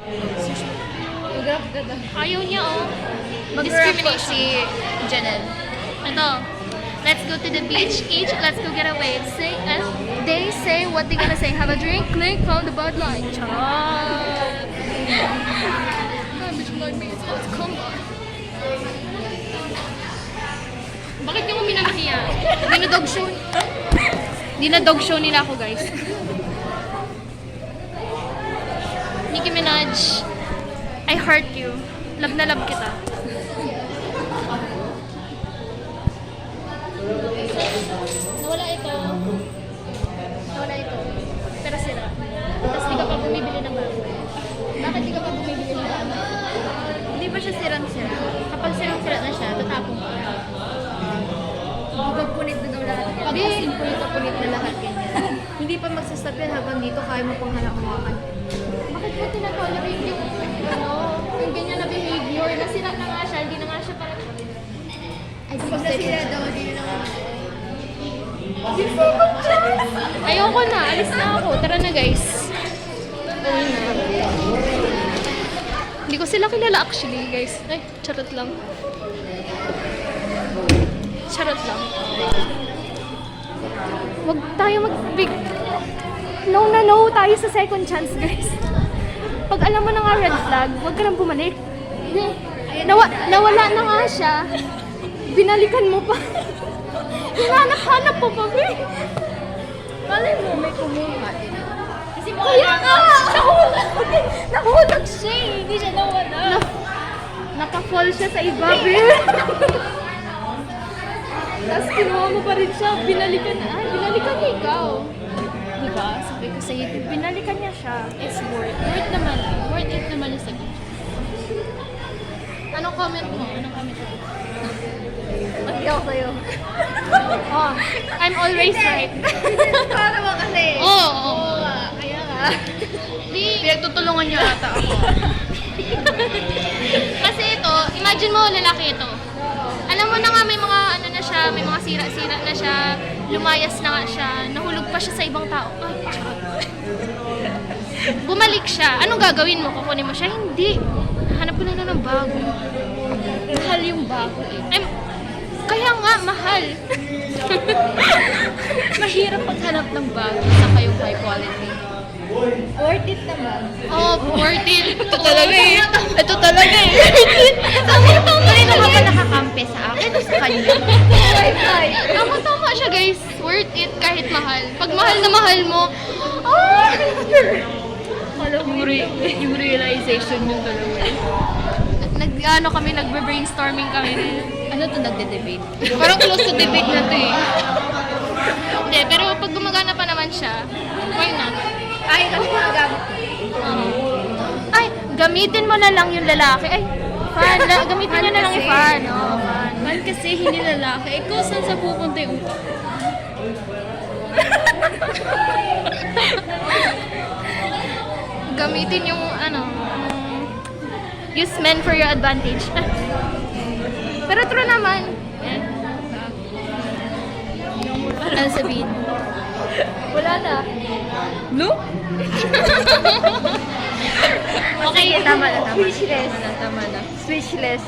Mag-rap ka daw. Ayaw niya, oh. Mag-rap po Discrimination. si Janelle. Ito. Let's go to the beach. Each, let's go get a wave. Say, they say what they gonna say. Have a drink, clink, found the Bud Light. Charot. Bitch like me, so let's come on. Bakit yung minanahiya? Dinadog show. Dinadog show nila ako, guys. Nicki Minaj, I heart you. Love na love kita. Nawala ito. Nawala ito. Pero sira. Tapos di ka pa bumibili ng bago. Bakit di ka pa bumibili ng bago? Hindi pa siya sirang-sira. Kapag sirang-sira na siya, tatapon ka. Pagpunit na daw lahat yan. Pag asin punit na lahat yan. Hindi pa magsastop yan habang dito kaya mo pang halakumakan. Bakit mo tinatolerate yung, yung ganyan na behavior? Nasira na nga siya, hindi na nga siya parang... Ay, pag nasira daw, hindi na naman. Ayoko na, alis na ako. Tara na, guys. Uwi na. Hindi ko sila kilala actually, guys. Ay, charot lang. Charot lang. Huwag tayo mag-big... No na no tayo sa second chance, guys. Pag alam mo na nga red flag, huwag ka nang bumalik. Nawala na nga siya. Binalikan mo pa. Hinahanap-hanap po pa, eh. Malay mo, may kumuha. Kasi mo Kaya nga! Nahulog siya eh. hindi siya nawala. Naka-fall siya sa iba, be. Tapos kinuha mo pa rin siya. Binalikan na. Ay, binalikan niya ikaw. Diba? Sabi ko sa'yo, Binalikan niya siya. it's worth naman. Worth it naman yung second chance. Anong comment mo? Anong comment mo? Mag-iyaw sa'yo. Oh, I'm always right. Para naman kasi. Oo. Kaya nga. Di, Pinagtutulungan niyo ata ako. kasi ito, imagine mo lalaki ito. Alam mo na nga may mga ano na siya, may mga sira-sira na siya, lumayas na nga siya, nahulog pa siya sa ibang tao. Ay, charot. Bumalik siya. Anong gagawin mo? Kukunin mo siya? Hindi. Hanap ko na ng bago. Mahal yung bago eh. Ay, kaya nga, mahal. Mahirap maghanap ng bago sa kayong high quality. Worth it naman. Oh, worth it. Ito talaga eh. Ito talaga eh. Kanino ka ba nakakampi sa akin o sa kanya? Tama-tama siya, guys. Worth it kahit mahal. Pag mahal na mahal mo, Yung realization yung dalawa. nag-ano kami, nagbe-brainstorming kami. Ano to nagde-debate? Parang close to debate na to eh. Hindi, pero pag gumagana pa naman siya, why not? Ay, kasi magagamit. Ay, gamitin mo na lang yung lalaki. Ay, fan. Gamitin nyo na lang yung fan. Oh, fan. Man kasi hindi lalaki. Eh, kung saan sa pupunta yung utak? Gamitin yung, use men for your advantage. Pero true naman. Ano sabihin? Wala na. No? Okay, Tama na, tama. Speechless. Tama na. Speechless.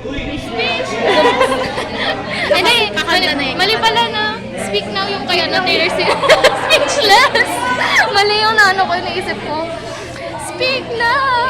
Speechless. Hindi, Kakanta na yun. mali pala na. Speak now yung kaya na Taylor Swift. Speechless. Mali yung naano ko, naisip ko. Speak now.